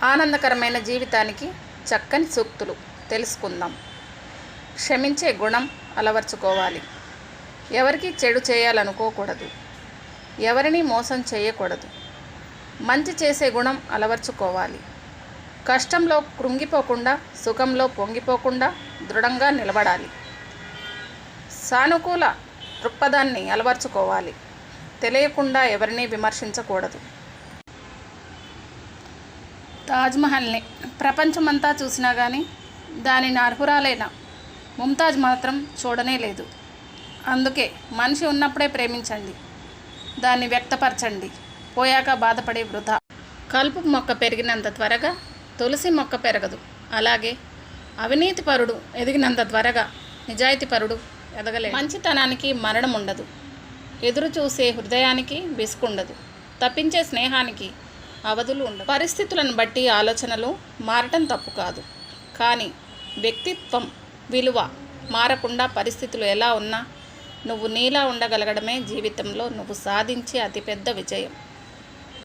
ఆనందకరమైన జీవితానికి చక్కని సూక్తులు తెలుసుకుందాం. క్షమించే గుణం అలవర్చుకోవాలి. ఎవరికి చెడు చేయాలనుకోకూడదు. ఎవరిని మోసం చేయకూడదు. మంచి చేసే గుణం అలవర్చుకోవాలి. కష్టంలో కృంగిపోకుండా, సుఖంలో పొంగిపోకుండా దృఢంగా నిలబడాలి. సానుకూల దృక్పథాన్ని అలవర్చుకోవాలి. తెలియకుండా ఎవరిని విమర్శించకూడదు. తాజ్మహల్ని ప్రపంచమంతా చూసినా కానీ దానిని అర్హురాలైన ముంతాజ్ మాత్రం చూడనే లేదు. అందుకే మనిషి ఉన్నప్పుడే ప్రేమించండి, దాన్ని వ్యక్తపరచండి, పోయాక బాధపడే వృధా. కలుపు మొక్క పెరిగినంత త్వరగా తులసి మొక్క పెరగదు. అలాగే అవినీతిపరుడు ఎదిగినంత త్వరగా నిజాయితీపరుడు ఎదగలేదు. మంచితనానికి మరణం ఉండదు. ఎదురు చూసే హృదయానికి విసుకుండదు. తప్పించే స్నేహానికి అవధులు ఉండవు. పరిస్థితులను బట్టి ఆలోచనలు మారటం తప్పు కాదు, కానీ వ్యక్తిత్వం విలువ మారకుండా పరిస్థితులు ఎలా ఉన్నా నువ్వు నీలా ఉండగలగడమే జీవితంలో నువ్వు సాధించే అతిపెద్ద విజయం.